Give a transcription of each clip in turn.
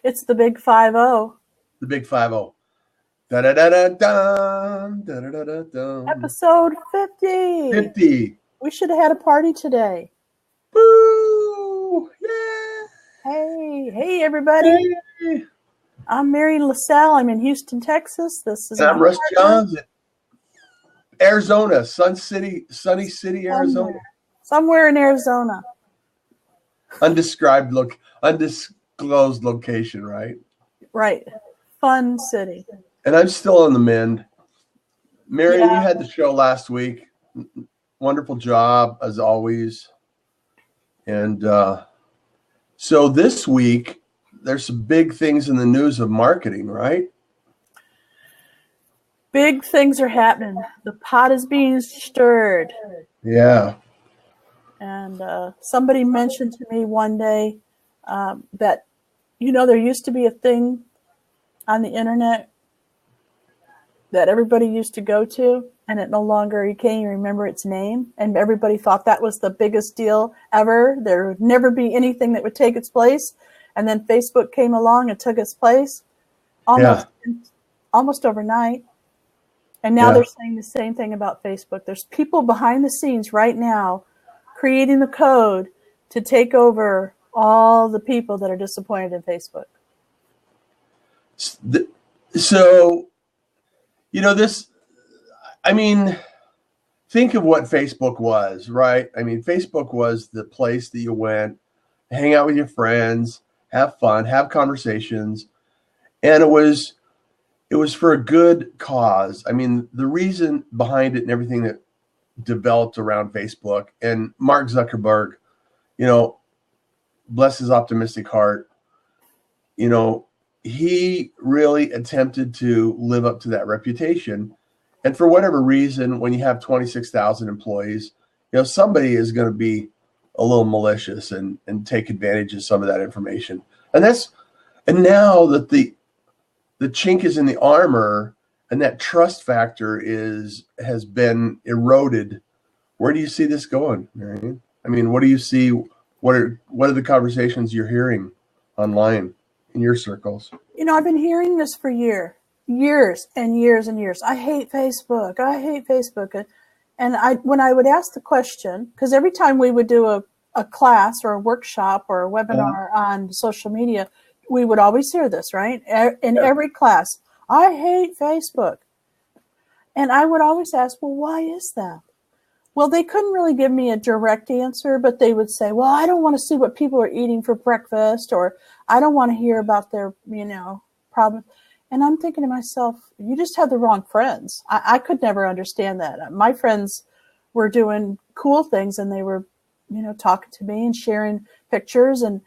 It's the big 5-0. The big 5-0. Da-da-da-da-dum, da-da-da-da-dum. Episode 50. 50. We should have had a party today. Woo! Yeah! Hey, everybody. Hey. I'm Marian LaSalle. I'm in Houston, Texas. This is And I'm my Russ partner. Johns in Arizona, sunny city, Arizona. Somewhere in Arizona. Undisclosed location, right? Right. Fun city. And I'm still on the mend. Marian, Yeah. you had the show last week. Wonderful job, as always. And so this week, there's some big things in the news of marketing, right? Big things are happening. The pot is being stirred. Yeah. And somebody mentioned to me one day that, there used to be a thing on the internet that everybody used to go to, and it no longer, you can't even remember its name. And everybody thought that was the biggest deal ever. There would never be anything that would take its place. And then Facebook came along and took its place almost overnight. And now they're saying the same thing about Facebook. There's people behind the scenes right now creating the code to take over all the people that are disappointed in Facebook. So, think of what Facebook was, right? Facebook was the place that you went, hang out with your friends, have fun, have conversations. And it was for a good cause. The reason behind it and everything that developed around Facebook, and Mark Zuckerberg, bless his optimistic heart, he really attempted to live up to that reputation. And for whatever reason, when you have 26,000 employees, somebody is going to be a little malicious and take advantage of some of that information. And now that the chink is in the armor and that trust factor has been eroded, where do you see this going, Marian? What do you see? What are the conversations you're hearing online in your circles? I've been hearing this for years and years and years. I hate Facebook. And when I would ask the question, because every time we would do a class or a workshop or a webinar on social media, we would always hear this, right? In every class, I hate Facebook. And I would always ask, well, why is that? Well, they couldn't really give me a direct answer, but they would say, well, I don't want to see what people are eating for breakfast, or I don't want to hear about their, problems. And I'm thinking to myself, you just have the wrong friends. I could never understand that. My friends were doing cool things, and they were, talking to me and sharing pictures, and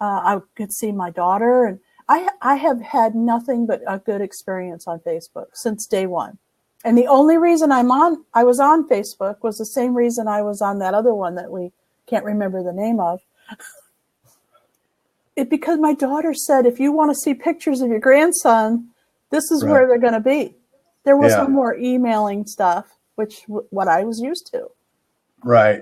I could see my daughter. And I have had nothing but a good experience on Facebook since day one. And the only reason I was on Facebook was the same reason I was on that other one that we can't remember the name of. Because my daughter said, if you want to see pictures of your grandson, this is where they're going to be. There was no more emailing stuff, which what I was used to. Right.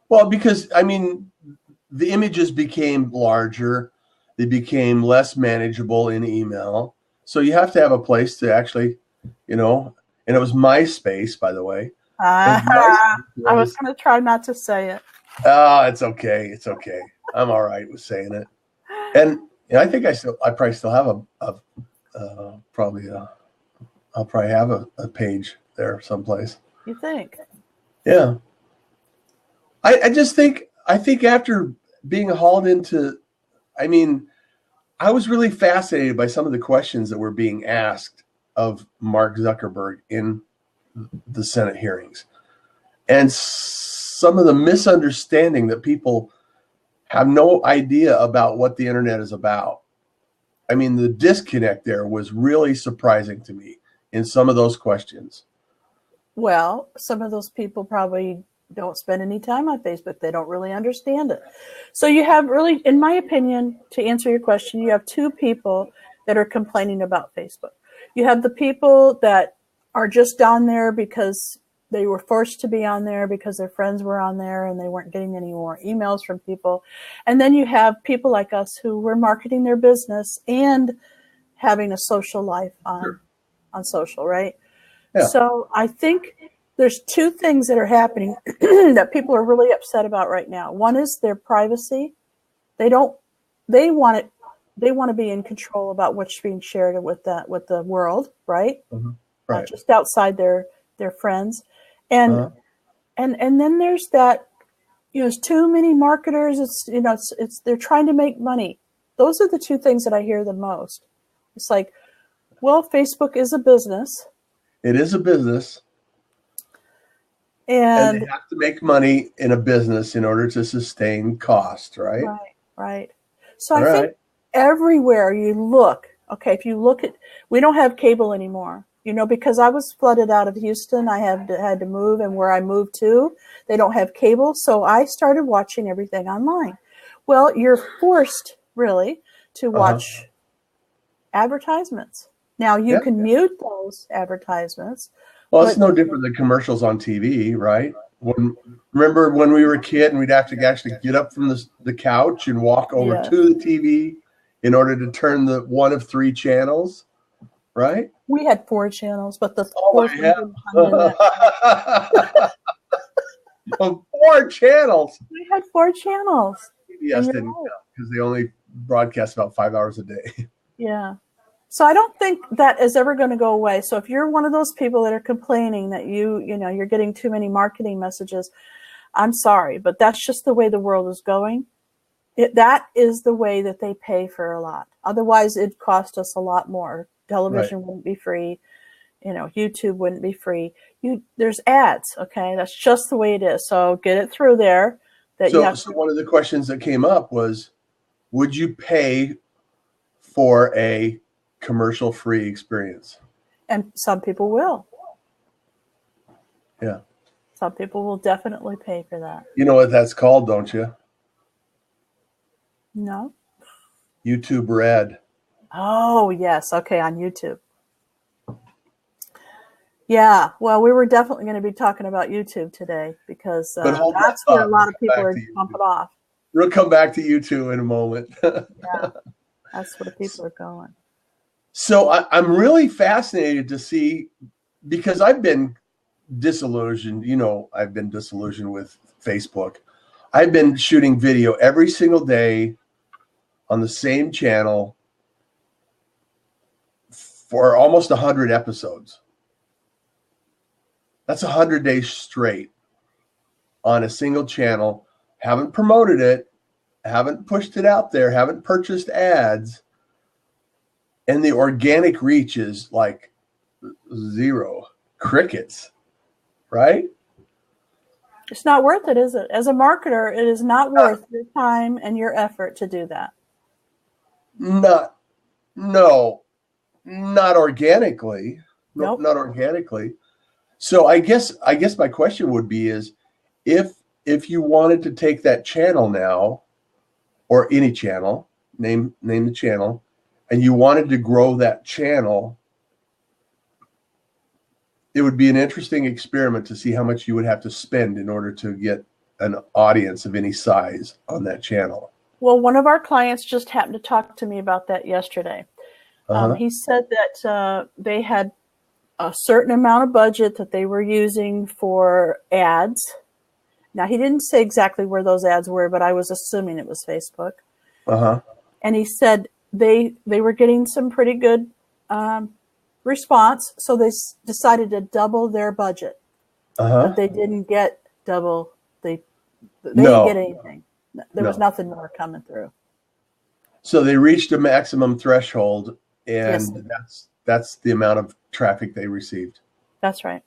Well, because, the images became larger. They became less manageable in email. So you have to have a place to actually, and it was MySpace, by the way. I was going to try not to say it. Oh, it's okay. I'm all right with saying it. And I think I probably still have I'll probably have a page there someplace. You think? Yeah. I think after being hauled into, I was really fascinated by some of the questions that were being asked of Mark Zuckerberg in the Senate hearings, and some of the misunderstanding that people have no idea about what the internet is about. The disconnect there was really surprising to me in some of those questions. Well, some of those people probably don't spend any time on Facebook. They don't really understand it. So you have really, in my opinion, to answer your question, you have two people that are complaining about Facebook. You have the people that are just down there because they were forced to be on there because their friends were on there and they weren't getting any more emails from people. And then you have people like us who were marketing their business and having a social life on social, right? Yeah. So I think there's two things that are happening that people are really upset about right now. One is their privacy. They want to be in control about what's being shared with the world, right? Mm-hmm. Right. Not just outside their friends. And and then there's that, there's too many marketers. It's they're trying to make money. Those are the two things that I hear the most. It's like, well, Facebook is a business. It is a business. And they have to make money in a business in order to sustain cost, right? Right. So I think everywhere you look, okay, if you look at, we don't have cable anymore. Because I was flooded out of Houston, I had to move, and where I moved to, they don't have cable, so I started watching everything online. Well, you're forced, really, to watch advertisements. Now, you can mute those advertisements. Well, it's no different than commercials on TV, right? Remember when we were a kid and we'd have to actually get up from the couch and walk over to the TV in order to turn the one of three channels, right? We had 4 channels, but the fourth one didn't come in that. 4 channels. We had 4 channels. PBS didn't count because they only broadcast about 5 hours a day. Yeah. So I don't think that is ever going to go away. So if you're one of those people that are complaining that you're getting too many marketing messages, I'm sorry, but that's just the way the world is going. That is the way that they pay for a lot. Otherwise, it'd cost us a lot more. Television wouldn't be free. YouTube wouldn't be free. There's ads. Okay. That's just the way it is. So get it through there. So one of the questions that came up was, would you pay for a commercial-free experience? And some people will. Yeah. Some people will definitely pay for that. You know what that's called, don't you? No. YouTube Red. Oh, yes. Okay, on YouTube. Yeah, well, we were definitely going to be talking about YouTube today because that's where a lot of people are jumping off. We'll come back to YouTube in a moment. Yeah, that's where people are going. So I'm really fascinated to see, because I've been disillusioned. I've been disillusioned with Facebook. I've been shooting video every single day on the same channel for almost 100 episodes. That's 100 days straight on a single channel. Haven't promoted it, haven't pushed it out there, haven't purchased ads. And the organic reach is like 0, crickets, right? It's not worth it, is it? As a marketer, it is not worth your time and your effort to do that. Not organically. Nope. Not organically. So I guess my question would be is, if you wanted to take that channel now, or any channel, name the channel, and you wanted to grow that channel, it would be an interesting experiment to see how much you would have to spend in order to get an audience of any size on that channel. Well, one of our clients just happened to talk to me about that yesterday. He said that they had a certain amount of budget that they were using for ads. Now, he didn't say exactly where those ads were, but I was assuming it was Facebook. And he said they were getting some pretty good response, so they decided to double their budget. But they didn't get double. They didn't get anything. There was nothing more coming through. So they reached a maximum threshold, and that's the amount of traffic they received. That's right.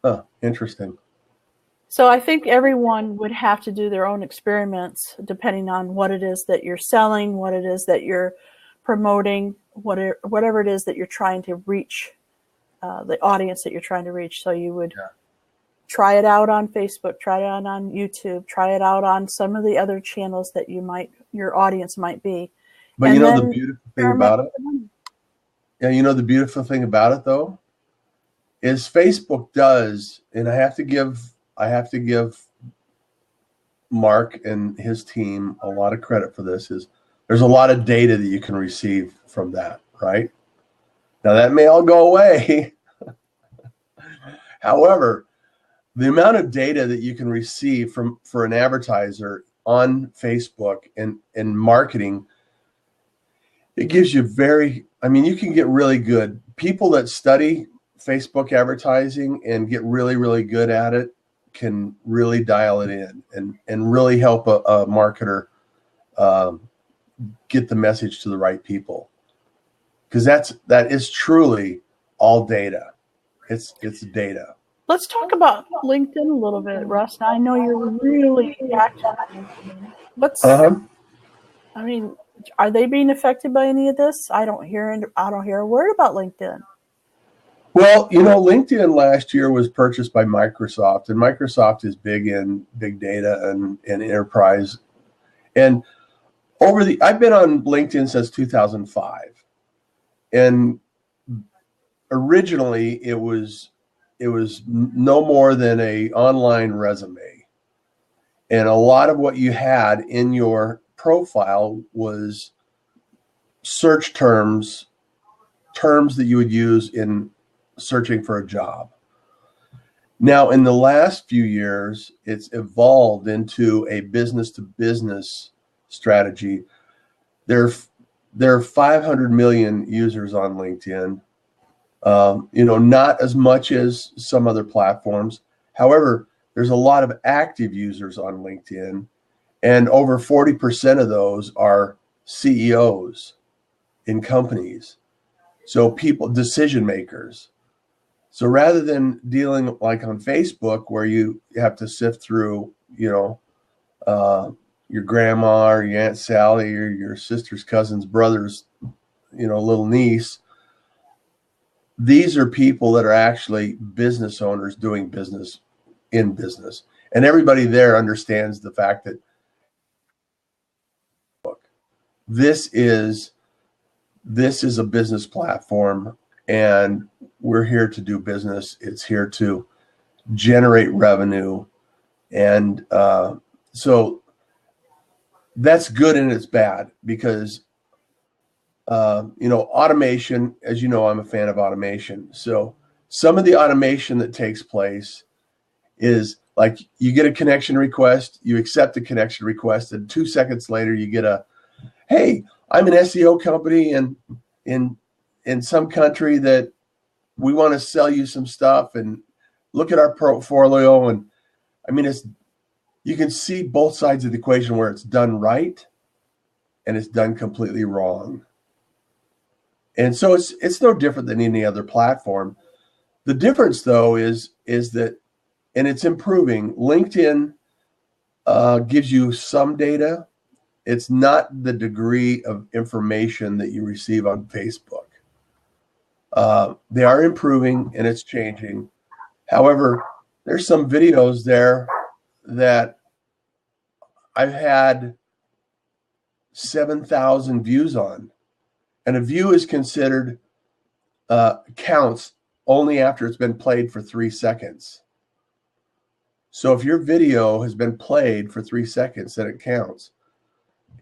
Oh, interesting. So I think everyone would have to do their own experiments depending on what it is that you're selling, what it is that you're promoting, whatever it is that you're trying to reach, the audience that you're trying to reach. So you would try it out on Facebook, try it out on YouTube, try it out on some of the other channels that your audience might be. But you know the beautiful thing about it? Yeah, you know the beautiful thing about it, though? is Facebook does, and I have to give Mark and his team a lot of credit for this, is there's a lot of data that you can receive from that, right? Now that may all go away. However, the amount of data that you can receive for an advertiser on Facebook and marketing, it gives you you can get really good. People that study Facebook advertising and get really, really good at it can really dial it in and really help a marketer get the message to the right people. Because that is truly all data. It's data. Let's talk about LinkedIn a little bit, Russ. Now, I know you're really active. I mean, are they being affected by any of this? I don't hear a word about LinkedIn. Well, LinkedIn last year was purchased by Microsoft, and Microsoft is big in big data and enterprise. And I've been on LinkedIn since 2005, and originally it was no more than a online resume, and a lot of what you had in your profile was search terms that you would use in searching for a job. Now, in the last few years, it's evolved into a business-to-business strategy. There are 500 million users on LinkedIn. Not as much as some other platforms. However, there's a lot of active users on LinkedIn, and over 40% of those are CEOs in companies. So decision makers. So rather than dealing like on Facebook, where you have to sift through, your grandma or your Aunt Sally or your sister's cousin's brother's, little niece, these are people that are actually business owners doing business in business. And everybody there understands the fact that this is a business platform, and we're here to do business. It's here to generate revenue. And so that's good and it's bad because, automation, as you know, I'm a fan of automation. So some of the automation that takes place is like you get a connection request, you accept the connection request, and 2 seconds later you get hey, I'm an SEO company and in some country that we want to sell you some stuff and look at our portfolio. And you can see both sides of the equation where it's done right and it's done completely wrong. And so it's no different than any other platform. The difference though is that, and it's improving, LinkedIn gives you some data. It's not the degree of information that you receive on Facebook. They are improving and it's changing. However, there's some videos there that I've had 7,000 views on, and a view is considered counts only after it's been played for 3 seconds. So if your video has been played for 3 seconds, then it counts.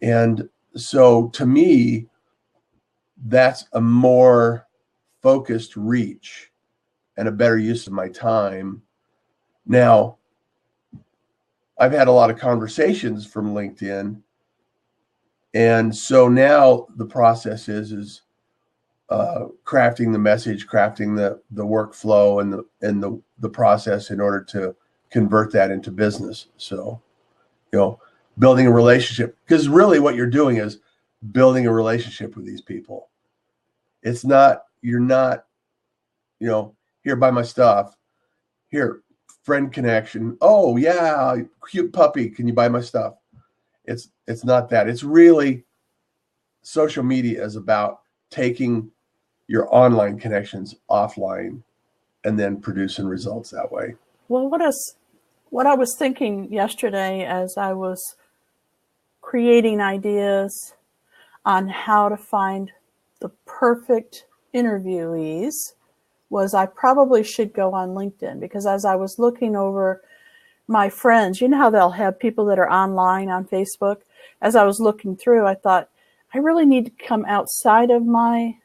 And so to me, that's a more focused reach and a better use of my time. Now, I've had a lot of conversations from LinkedIn. And so now the process is crafting the message, crafting the workflow and the process in order to convert that into business. So, building a relationship, because really what you're doing is building a relationship with these people. It's not, you're not, here, buy my stuff. Here, friend connection. Oh yeah, cute puppy. Can you buy my stuff? It's not that. It's really, social media is about taking your online connections offline and then producing results that way. Well, what I was thinking yesterday as I was creating ideas on how to find the perfect interviewees was I probably should go on LinkedIn, because as I was looking over my friends, you know how they'll have people that are online on Facebook? As I was looking through, I thought, I really need to come outside of my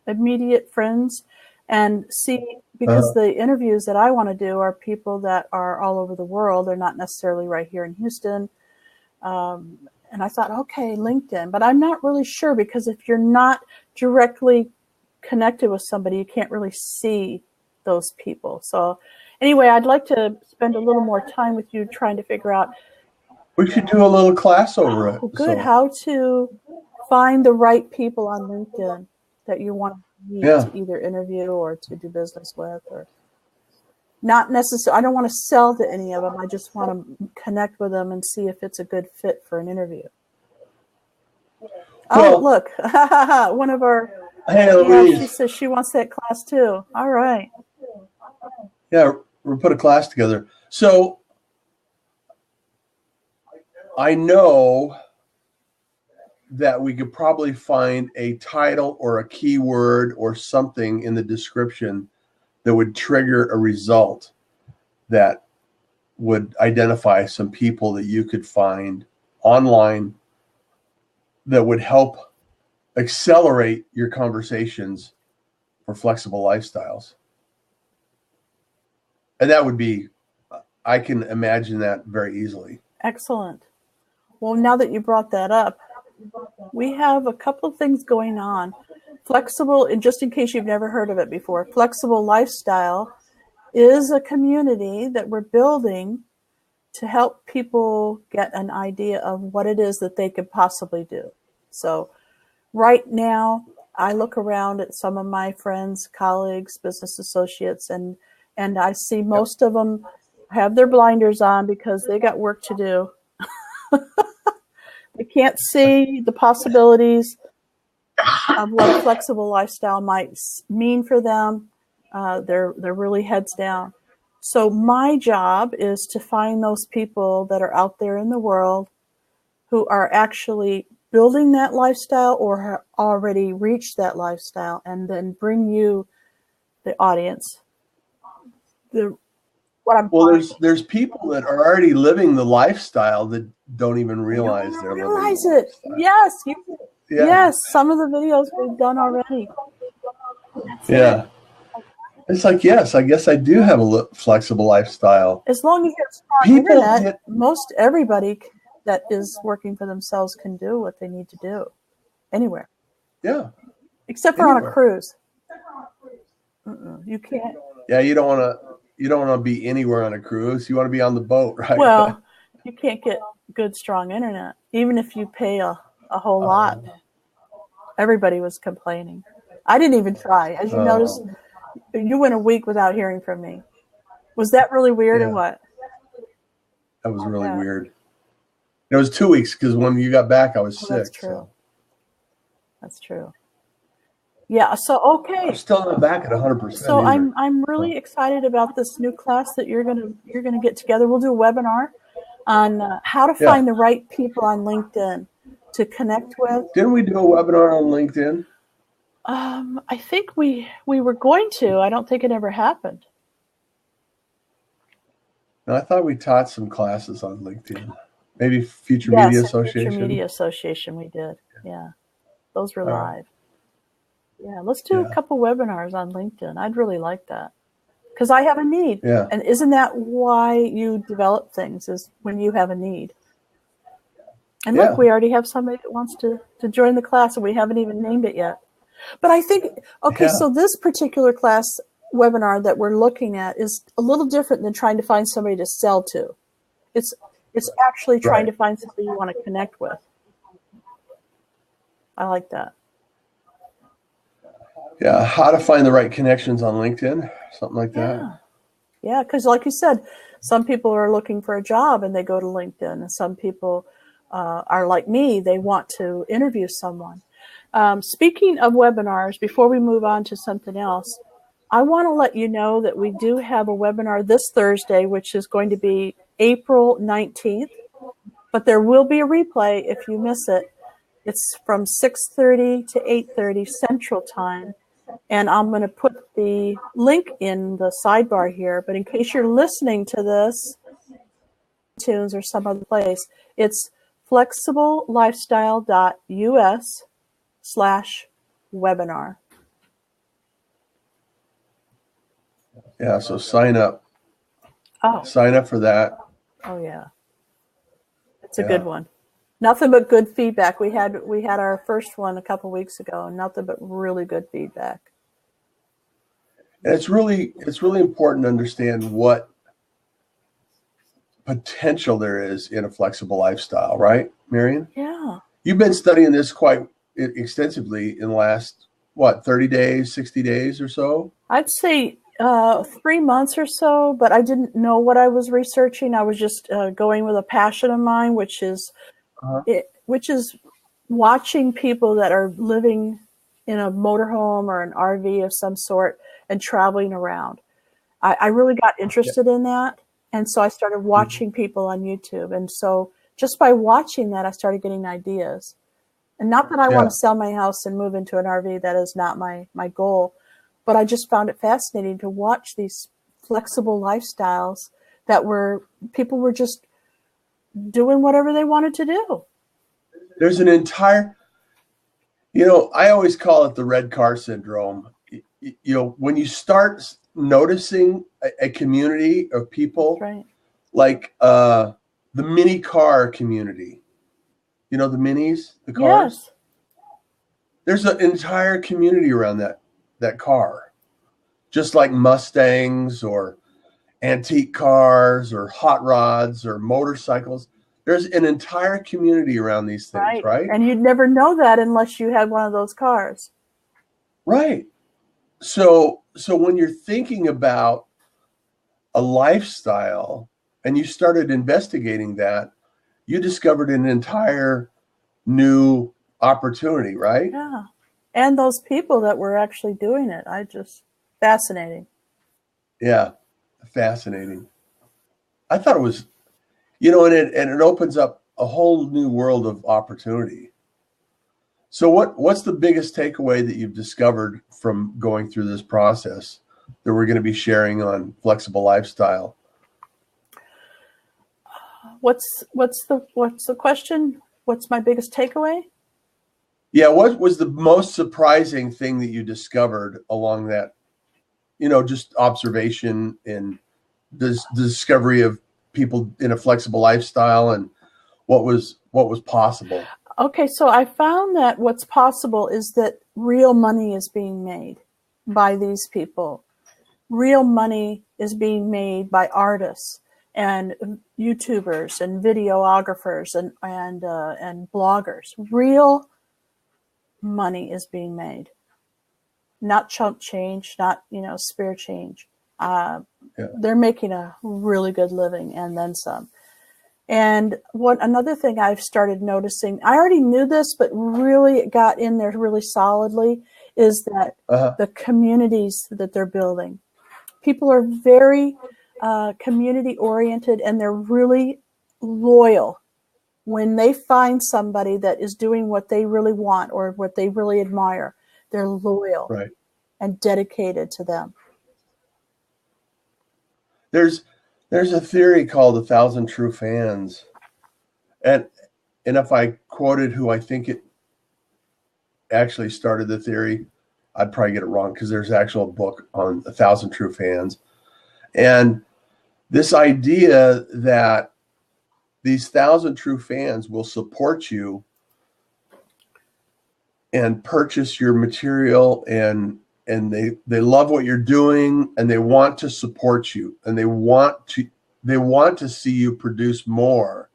immediate friends and see, because the interviews that I want to do are people that are all over the world. They're not necessarily right here in Houston. And I thought, okay, LinkedIn, but I'm not really sure, because if you're not directly connected with somebody, you can't really see those people. So anyway, I'd like to spend a little more time with you trying to figure out. We should do a little class over it. Good. So, how to find the right people on LinkedIn that you want to meet to either interview or to do business with, or not necessarily. I don't want to sell to any of them. I just want to connect with them and see if it's a good fit for an interview. Well, oh, look, one of our. Hey, Louise. She says she wants that class too. All right. Yeah, we'll put a class together. So I know that we could probably find a title or a keyword or something in the description that would trigger a result that would identify some people that you could find online that would help accelerate your conversations for flexible lifestyles. And that would be, I can imagine that very easily. Excellent. Well, now that you brought that up, we have a couple of things going on. Flexible, and just in case you've never heard of it before, Flexible Lifestyle is a community that we're building to help people get an idea of what it is that they could possibly do. So right now, I look around at some of my friends, colleagues, business associates, and I see most of them have their blinders on because they got work to do. They can't see the possibilities of what a flexible lifestyle might mean for them. They're really heads down. So my job is to find those people that are out there in the world who are actually building that lifestyle or have already reached that lifestyle, and then bring you, the audience, there's people that are already living the lifestyle that don't even realize they're living it. Yes, yes. Some of the videos we've done already. Yeah. It's like, yes, I guess I do have a flexible lifestyle. As long as you have strong internet, most everybody that is working for themselves can do what they need to do anywhere. Yeah. Except for on a cruise. You can't. Yeah, you don't want to be anywhere on a cruise. You want to be on the boat, right? Well, you can't get good, strong internet, even if you pay a whole lot. Everybody was complaining. I didn't even try. As you noticed, you went a week without hearing from me. Was that really weird or what? That was really weird. It was 2 weeks because when you got back, I was sick. That's true. So. That's true. Yeah. So okay. I'm still not back at 100%. So I'm really excited about this new class that you're gonna get together. We'll do a webinar on how to find the right people on LinkedIn to connect with. Didn't we do a webinar on LinkedIn? I think we were going to. I don't think it ever happened. No, I thought we taught some classes on LinkedIn. Maybe Future Media Association. Future Media Association, we did. Yeah, those were live. Yeah, let's do a couple webinars on LinkedIn. I'd really like that because I have a need. Yeah. And isn't that why you develop things, is when you have a need? And look, we already have somebody that wants to join the class, and we haven't even named it yet. But I think, so this particular class webinar that we're looking at is a little different than trying to find somebody to sell to. It's actually trying to find somebody you want to connect with. I like that. Yeah, how to find the right connections on LinkedIn, something like that. Yeah, because like you said, some people are looking for a job and they go to LinkedIn, and some people are like me, they want to interview someone. Speaking of webinars, before we move on to something else, I want to let you know that we do have a webinar this Thursday, which is going to be April 19th, but there will be a replay if you miss it. It's from 6:30 to 8:30 Central Time, And I'm going to put the link in the sidebar here, but in case you're listening to this, iTunes or some other place, it's flexiblelifestyle.us/webinar. Yeah, so sign up. Oh. Sign up for that. Oh yeah. It's a good one. Nothing but good feedback. We had our first one a couple weeks ago, and nothing but really good feedback. And it's really important to understand what potential there is in a flexible lifestyle, right, Marian? Yeah. You've been studying this quite extensively in the last, 30 days, 60 days or so? I'd say 3 months or so, but I didn't know what I was researching. I was just going with a passion of mine, which is watching people that are living in a motorhome or an RV of some sort and traveling around. I really got interested in that. And so I started watching people on YouTube. And so just by watching that, I started getting ideas. And not that I want to sell my house and move into an RV. That is not my goal. But I just found it fascinating to watch these flexible lifestyles that people were just doing whatever they wanted to do. There's an entire, I always call it the red car syndrome. When you start noticing a community of people, right, like the mini car community, the minis, the cars. Yes. There's an entire community around that car, just like Mustangs or antique cars or hot rods or motorcycles. There's an entire community around these things, right? And you'd never know that unless you had one of those cars. Right. So when you're thinking about a lifestyle and you started investigating that, you discovered an entire new opportunity, right? Yeah. And those people that were actually doing it. Fascinating. Yeah. Fascinating. I thought it was, and it opens up a whole new world of opportunity. So what's the biggest takeaway that you've discovered from going through this process that we're going to be sharing on flexible lifestyle? What's the question? What's my biggest takeaway? Yeah, what was the most surprising thing that you discovered along that, just observation and the discovery of people in a flexible lifestyle and what was possible? Okay, so I found that what's possible is that real money is being made by these people. Real money is being made by artists and YouTubers and videographers and bloggers. Real money is being made, not chump change, not spare change. They're making a really good living and then some. And another thing I've started noticing, I already knew this, but really got in there really solidly, is that the communities that they're building. People are very community oriented, and they're really loyal. When they find somebody that is doing what they really want or what they really admire, they're loyal and dedicated to them. There's a theory called 1,000 True Fans. And if I quoted who I think it actually started the theory, I'd probably get it wrong because there's actual book on 1,000 True Fans. And this idea that these 1,000 true fans will support you and purchase your material and they love what you're doing and they want to support you and they want to see you produce more.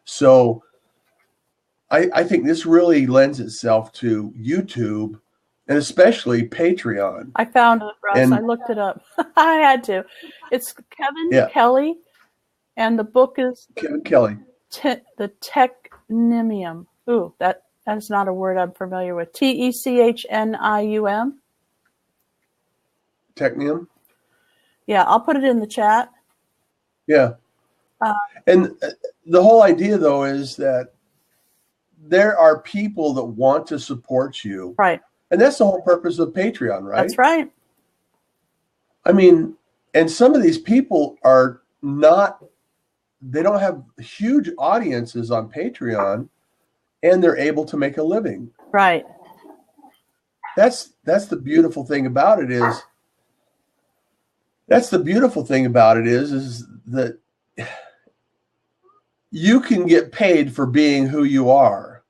So I think this really lends itself to YouTube and especially Patreon. I found it, Russ. I looked it up. I had to. It's Kevin Kelly, and the book is Kevin Kelly. The Technium. Ooh, that is not a word I'm familiar with. Technium. Technium? Yeah, I'll put it in the chat. Yeah. And the whole idea, though, is that there are people that want to support you. Right. And that's the whole purpose of Patreon, right? That's right. I mean, and some of these people are not, they don't have huge audiences on Patreon, and they're able to make a living. Right. That's the beautiful thing about it is, is that you can get paid for being who you are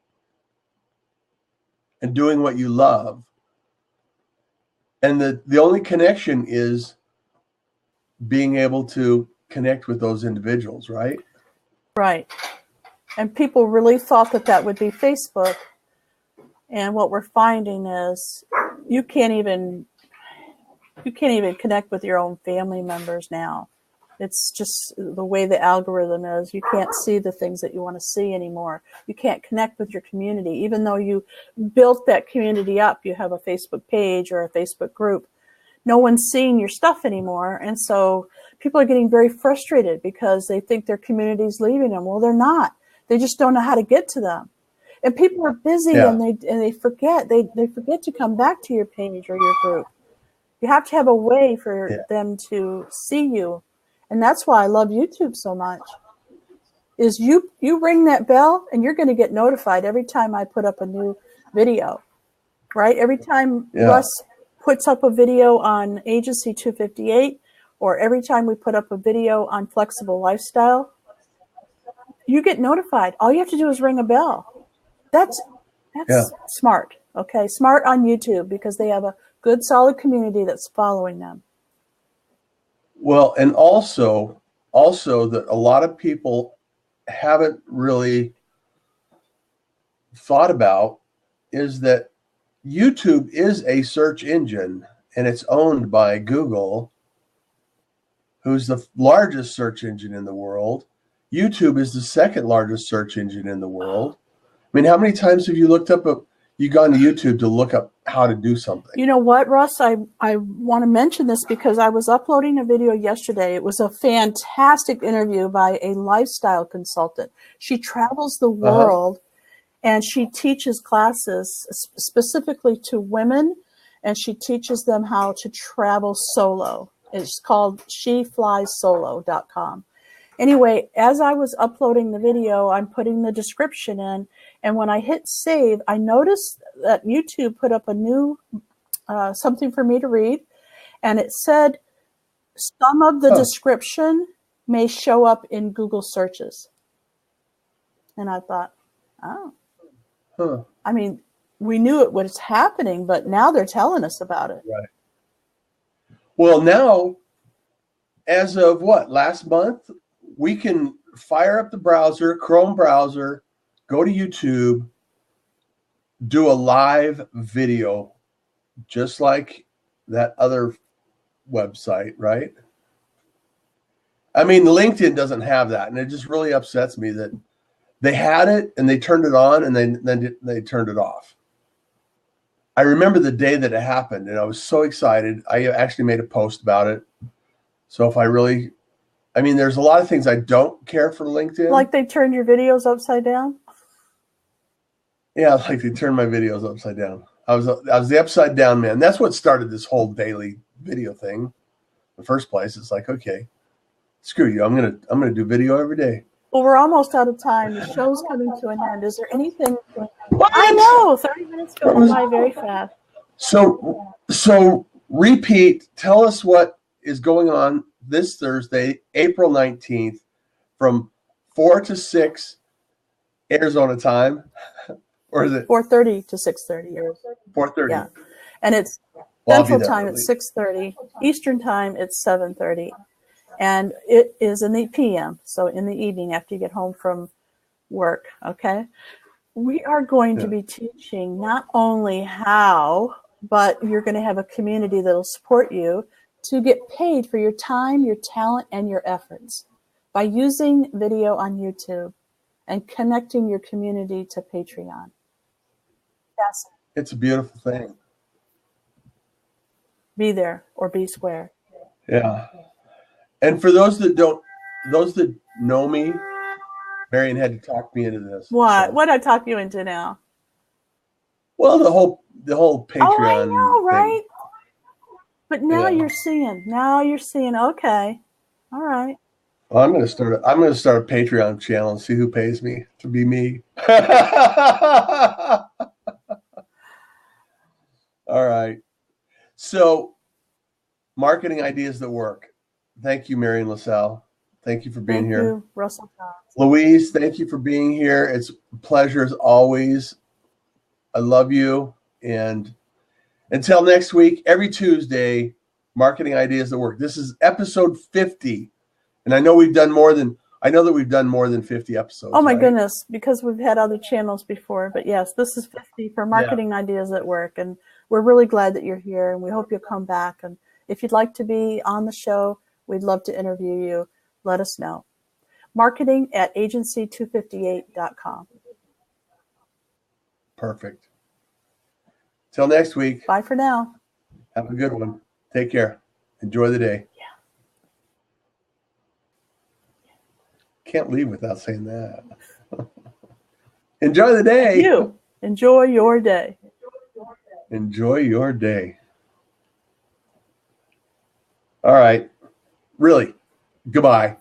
and doing what you love. And the only connection is being able to connect with those individuals, right? Right. And people really thought that would be Facebook. And what we're finding is you can't even connect with your own family members now. It's just the way the algorithm is. You can't see the things that you want to see anymore. You can't connect with your community. Even though you built that community up, you have a Facebook page or a Facebook group, no one's seeing your stuff anymore. And so people are getting very frustrated because they think their community's leaving them. Well, they're not. They just don't know how to get to them. And people are busy and they forget. They forget to come back to your page or your group. You have to have a way for them to see you. And that's why I love YouTube so much. Is you ring that bell and you're going to get notified every time I put up a new video, right? Every time Russ puts up a video on Agency 258, or every time we put up a video on flexible lifestyle, you get notified. All you have to do is ring a bell. That's smart. Okay. Smart on YouTube because they have a good, solid community that's following them. Well, and also that a lot of people haven't really thought about is that YouTube is a search engine and it's owned by Google, who's the largest search engine in the world. YouTube is the second largest search engine in the world. I mean, how many times have you looked up you gone to YouTube to look up how to do something? You know what, Russ? I want to mention this because I was uploading a video yesterday. It was a fantastic interview by a lifestyle consultant. She travels the world and she teaches classes specifically to women, and she teaches them how to travel solo. It's called sheflysolo.com. Anyway, as I was uploading the video, I'm putting the description in, and when I hit save, I noticed that YouTube put up a new something for me to read, and it said some of the description may show up in Google searches. And I thought, I mean, we knew it was happening, but now they're telling us about it. Right. Well, now, as of last month, we can fire up the browser, Chrome browser, go to YouTube, do a live video, just like that other website, right? I mean, LinkedIn doesn't have that, and it just really upsets me that they had it and they turned it on and then they turned it off. I remember the day that it happened, and I was so excited. I actually made a post about it. So if there's a lot of things I don't care for LinkedIn. Like they turned your videos upside down? Yeah, like they turned my videos upside down. I was the upside down man. That's what started this whole daily video thing. In the first place, it's like, okay, screw you. I'm gonna do video every day. Well, we're almost out of time. The show's coming to an end. Is there anything? I know 30 minutes go by very fast. So repeat. Tell us what is going on this Thursday, April 19th, from 4 to 6 Arizona time, or is it 4:30 to 6:30? 4:30. Yeah, and it's Central Time. It's 6:30. Eastern Time. It's 7:30. And it is in the PM, so in the evening after you get home from work, okay? We are going to be teaching not only how, but you're going to have a community that will support you to get paid for your time, your talent, and your efforts by using video on YouTube and connecting your community to Patreon. Yes. It's a beautiful thing. Be there or be square. Yeah. And for those that know me, Marian had to talk me into this. What? So. What did I talk you into now? Well, the whole Patreon Oh, I know, right? thing. But now Yeah. you're seeing. Now you're seeing. Okay, all right. Well, I'm gonna start a Patreon channel and see who pays me to be me. All right. So, marketing ideas that work. Thank you, Marian LaSalle. Thank you for being Thank here. you, Russell. Louise, thank you for being here. It's a pleasure as always. I love you. And until next week, every Tuesday, marketing ideas that work. This is episode 50. And I know that we've done more than 50 episodes. Oh my right? goodness, because we've had other channels before. But yes, this is 50 for Marketing Ideas at Work. And we're really glad that you're here, and we hope you'll come back. And if you'd like to be on the show, we'd love to interview you. Let us know. Marketing@agency258.com. Perfect. Till next week. Bye for now. Have a good one. Take care. Enjoy the day. Yeah. Can't leave without saying that. Enjoy the day. You enjoy your day. Enjoy your day. All right. Really. Goodbye.